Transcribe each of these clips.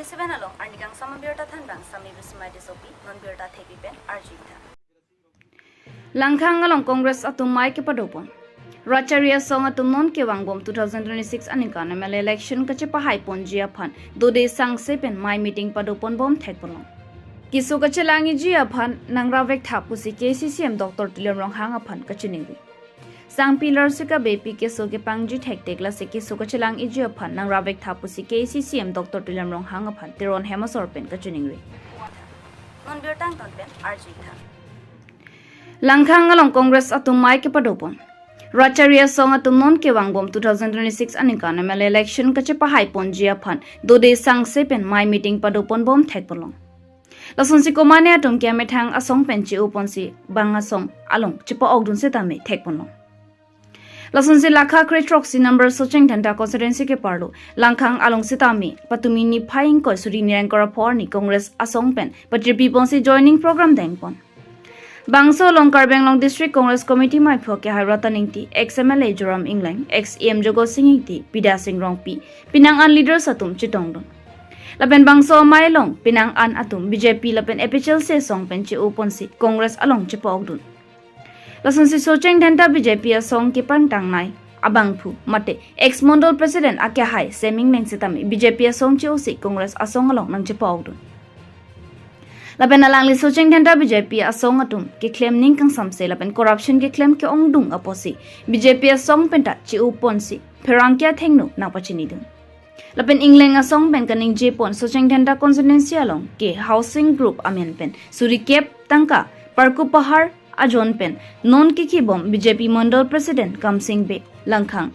27 along arnikang samabirta thanbang samibismai disopi non birta thepipen arjita langkhang along congress atum mai ke padopon Racharia song atum non ke wangbom 2026 anika namal election kache pahai ponjia phan dode sang sepen mai meeting padopon bom thekpolong kiso kache langi jia phan nangra vek thapusi KCCM Dr. Tilam Rong hang aphan kache ningi sang pillar se ka bepi ke so ke pangji thek tekla se kiso kache lang ijia phan nangra vek thapusi KCCM Dr. Tilam Rong hang aphan teron hemasor pen kache ningi non birtang ton pen arjita langkhang along congress atum mai ke padopon Racharia song atum non ke wangbom 2026 anika namal election kache pahai ponjia phan dode sang sepen mai meeting padopon bom thekpolong lason si komane atum ke methang asong penchi uponsi banga song along chipa ogdun se tame thekpolong lason si lakha kretroxi number socheng thanta constituency ke parlo langkhang along sitami patumi ni phaing ko suri nirankara for ni congress asong pen patri piponsi joining program dengpon Bangso Longkar Benglong District Congress Committee mai phoke hairata ningti XMLA Joram England XEM Jogo Singiti Pida Singh Rongpi Pinang An leader satum chitongdon Lapen Bangso mai long Pinang An atum BJP lapen epichel se song penchi uponsi Congress along chipogdun Lason si socheng dhanta BJP song ki pantang nai abangphu mate ex mondol president akya hai seming neng sitami BJP song chi usi Congress asong along nang chipogdun Lapen alangli socheng dhanta BJP asong atum ke claim ning kang samse lapen corruption ke claim ke ongdung aposi BJP asong penta chi uponsi pherangkya thengnu na pachini dun Lapen England asong pen kaning jepon socheng dhanta constituency along ke housing group amen pen suri kep tangka parku pahar ajon pen non ki khibom BJP mandal president Kamsing Be Langkhang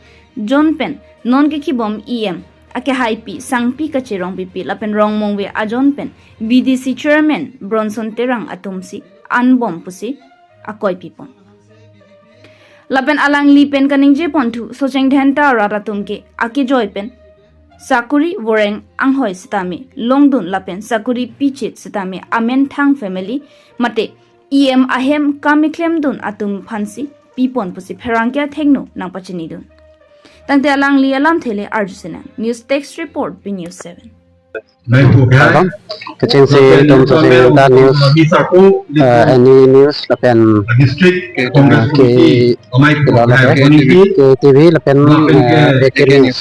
John pen non ki khibom EM ake haipi sangpi kachirong pipi lapen rong mongwe ajon pen BDC chairman Bronson Terang atumsi anbom pusi akoi pipon lapen alang li pen kaning je pontu socheng dhanta ratatum ke ake joy pen sakuri woreng anghoi sitami longdun lapen sakuri pichit sitami amen thang family mate EM ahem kamiklem dun atum phansi pipon pusi pherangkya thengnu nang pachini dun Tangte alang li alam thele arjusena news text report B News 7 Kecing si dom sosial ta news any news lapen ke TV lapen breaking news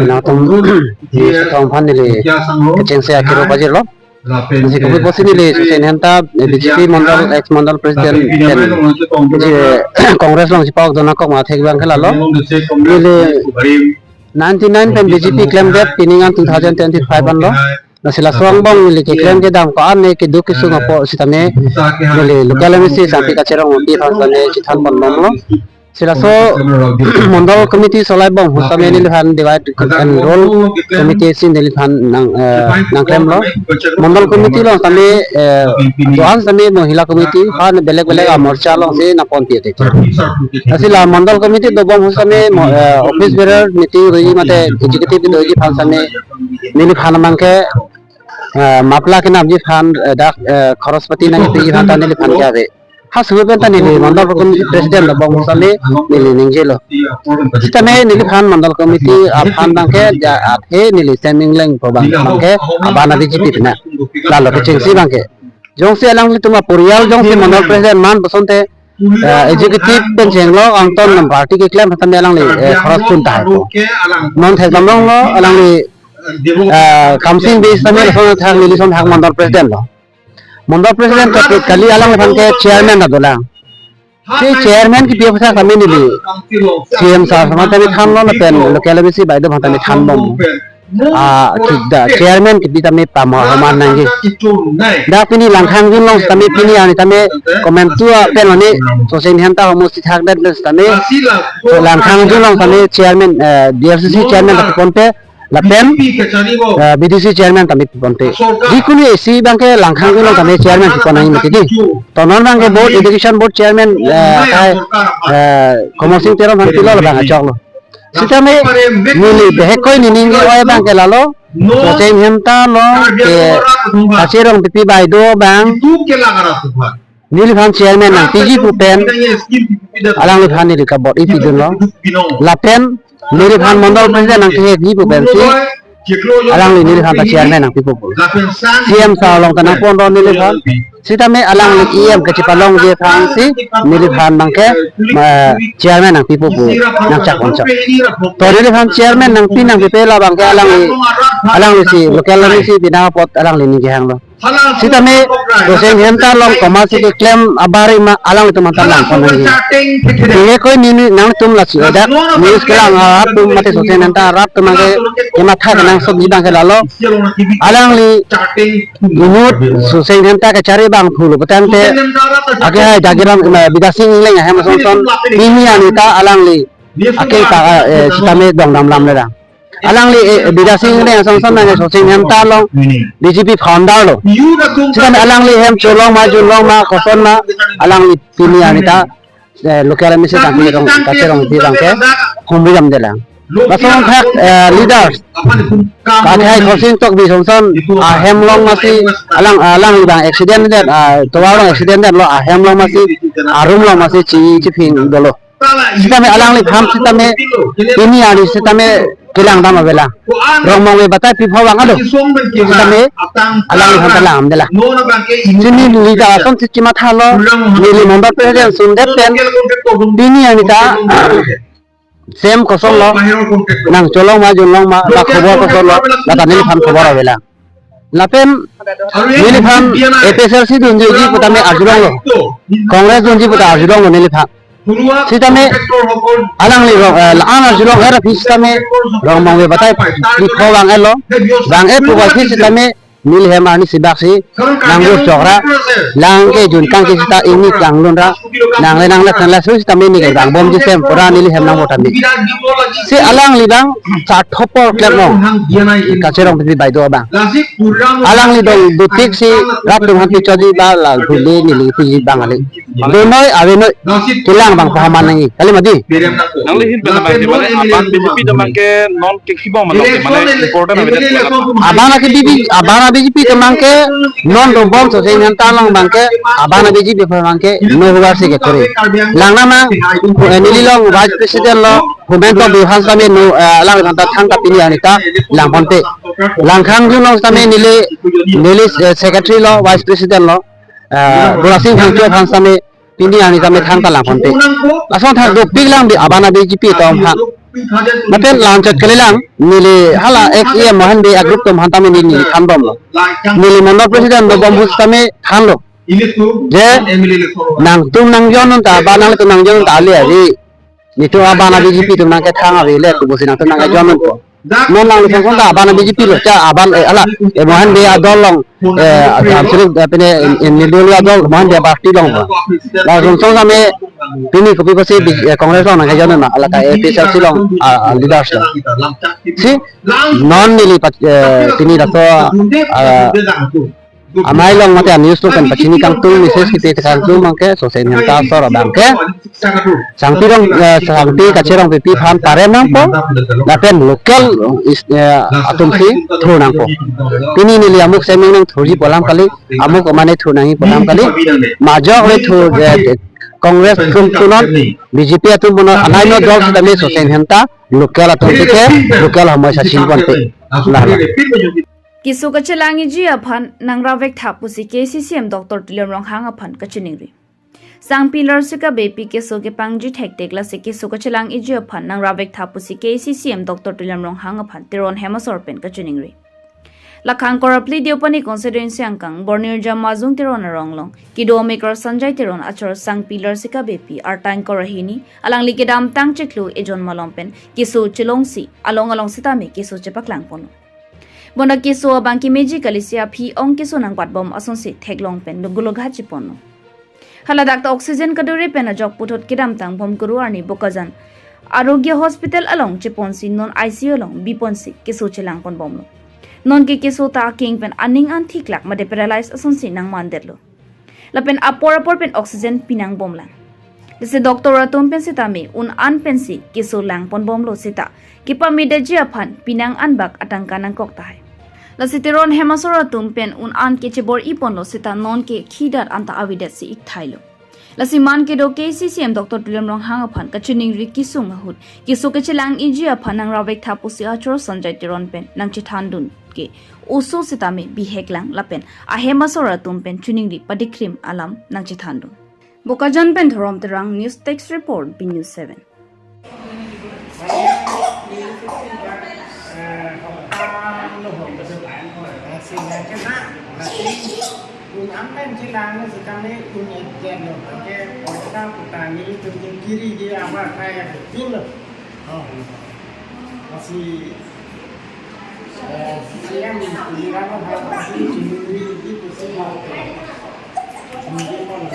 na tom tom phanile kecing si akiro bajir lo Nasi kubik bosi ni le senhenta BJP mandal ex mandal president Congress long sipok dona kok ma thek bang khala lo le 99 pen BJP claim that piningan 2025 an lo nasila swang bang le ke claim ke dam ko ane ke du ke sunga po sitame le local mc sampi ka cherong ti phasane chithan ban nom lo sila so mandal committee solai bang husame ni han divide and roll committee sin deli han nang claim lo mandal committee lo tame johan tame mohila committee han beleg beleg morcha lo se na pon ti te asila mandal committee do bang husame office bearer meeting roi mate executive do ji phasane nili khan mangke mapla ke nam ji khan da kharaspati na ji khan ta nili khan ke ha suben ta nili mandal committee president lo bang husame nili ningjelo sitame nili khan mandal committee aphan bangke athe nili sending leng po bangke abana BJP na lalo ke chingsi bangke jongsi alang tuma purial jongsi mandal president man basonte executive benchenglo angton party ke claim hatame alang li kharaspun ta non thek damlong lo alang li Kamsing Be same son thak nili son thak mandal president lo mandal president ka kali alang bangke chairman adola से चेयरमैन की व्यवस्था कमी नहीं सीएम साहब हमारे भी खान लो ना pen local में सी बाइड भाता में खान बम किदा चेयरमैन की भी तमें पामा हमार नंगे दापिनी langkhang jun long tame pini ani tame comment tu पेन मने सोशल हंता होमोसी थाक दे तमे langkhang jun long tame chairman DFCC chairman का कौन पे lapen BDC chairman tame कौन पे जिकुनी एसी बैंक के langkhang jun long tame chairman की कौन नहीं मत दी तो नॉन बैंक के बोर्ड एजुकेशन बोर्ड चेयरमैन कमर्सिंग तेरो भंती लो बंगा चलो सीता में मिली बहे कोई नहीं ओए बैंक के लालो सोचे हमता लो के अचेरंग पीपी बाइदो बैंक नील खान चेयरमैन ना पीजी पुपेन अलांग खान नी का बोर्ड इपी दलो लापेन नील खान मंडल प्रेसिडेंट ना के जी पुपेन सी alang li nili phan chairman ang people pool CM sa long tanang pon ron nili phan sita me alang li EM ke chipalong je phang si nili phan bangke chairman ang people pool nang chak on chak to nili phan chairman nang pinang pipela bangke alang li si local li si bina pot alang li ni hang lo sita me doseng henta long komasi ke claim abari ma alang li tuman talang pon ni ye koi ni nang tum la si da news kelang ap tum mate sosen henta rap tumage kema tha nang sob jibang ke lalo alang li inut sosen henta ke cari bang phulu patante age hai jagiram bidasing leng ha mason son ini anita alang li ake ta sita me dong dam lam le da alang li bidasing leng son son nang sosen henta long BJP founder lo sita me alang li hem cholong ma koson ma alang li pini anita local mise tang ni rong kacherong di bang ke humbiram delang basong thak leaders kan hai khosin tok bi somson hemlong masi alang bang accident dat tawalong accident dat lo hemlong masi arum long masi chi phing dolo sita me alang li pham sita me ini ani sita me kilang dam bela rong mong me batai pi phawang ado sita me alang li pham talam dela sini leader ason chichima thalo nili member president sundet pen ini ani ta same kosong lo nang colong ma junlong ma la khobor kosong lo la tanil phan khobor avela lapen nili phan APSRC dunji ji putame arjulong lo congress dunji puta arjulong lo nili phan sitame alang li la an arjulong era fisitame rong mangwe batai likho wang elo bang e puwa fisitame nil hemani sibaksi nanggo chokra langke junkang ke sita ini kanglun ra nang le thanla su sita me ni ke bang bom ji sem pura nil hem nang motam ni se alang li bang cha thopor klek no kacherong bi bai do bang alang li dong butik si rat dong hanti chodi ba la thuli ni li pi bang ale do noi ave noi kilang bang pahaman ngi kali madi nang li hin bela bang mane aban BJP damang ke non ke khibong mane important abana ke bibi abana BJP tamang ke non do bom so sen talong bangke abana BJP bangke no huar se ke kore langna ma nili long vice president lo humento bihan same no lang ta thang ta pini anita langponte langkhang ju long same nili secretary lo vice president lo dorasing hangcho phang same pini anita me thang ta langponte ason thak do piglang bi abana BJP tom ha Maten lancet kelilang nili hala XE mohan be agrup tom hantame nili khandom lo nili member president do bom hustame khanlo je nang tum nang jonon ta banang tu nang jonon ta ali ari nitu abana BJP tum nang ke thanga ri le ku bosinang tu nang jonon ko non nang song ta abana BJP lo cha aban ala mohan be adolong absolut apne nidoli adol mohan be party long la song same pini kopi kosi kongres long nang jonon ala ka APSRC long leaders si non nili pini daso amai long mate news lo kan pachini kang tu message kite kan tu mangke so sen ta sor bangke sangti rong sangti kacherong pipi phan pare nang po laten local atum si thu nang po pini nili amuk seming nang thuri polam kali amuk mane thu nang polam kali majo we thu Congress tunon BJP atum bono alaino dol sidame so sen henta local atum ke local hamai sachin ponte la kisu kachelangi ji aphan nangra vek thapusi KCCM Dr. Tilam Rong hang aphan kachiningri sang pillar sika bepi keso ke pangji thektek la se kisu kachelang iji aphan nangra vek thapusi KCCM Dr. Tilam Rong hang aphan tiron hemasor pen kachiningri lakhang korapli diopani constituency angkang bornir jamazung tiron ronglong kido maker sanjay tiron achor sang pillar sika bepi artang korahini alang likedam tang cheklu ejon malompen kisu chilongsi along sitame kisu chepaklang pono bona kiso bangki meji kalisia phi ong kiso nang patbom asonsi theklong pen gulo ghachi pono hala dakta oxygen kadore pen jok puthot kidam tang bom guru arni bokajan arogya hospital along chiponsi non ICU long biponsi kiso chelang pon bomlo non ke kiso ta king pen aning an thiklak made paralyze asonsi nang manderlo lapen apor pen oxygen pinang bomlang dise doctor atom pen sitame un an pensi kiso lang pon bomlo sita kipa midaji aphan pinang anbak atangka nang kok tai lasiteron hemasora tumpen un an ke chebor ipon lo sita non ke khidar anta avidet si ik thailo Lasiman ke do KCCM Dr. Tuliam Rong hang aphan kachining ri kisung ahut kisu ke chilang iji aphan nang rawek thapusi achor Sanjay Tiron pen nang chithandun ke uso sitame biheklang lapen ahema sora tumpen chuning ri padikrim alam nang chithandun Bokajan pen thorom terang news text report B News 7 Kung ampen silang sekali kung ejen lo, oke, orang petani tunjuk kiri dia apa kayak betul lo, masih siang kuliah apa masih curi itu semua, mungkin mana,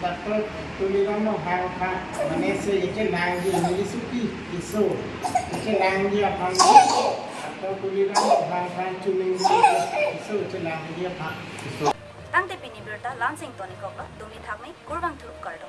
tapi tulisan apa apa, mana sih itu langgi ini suki, isu, itu langgi apa atau tulisan apa cumi isu itu langgi apa. Tang te pini berta lansing toni kokla dumi thakmai kurbang thup kardo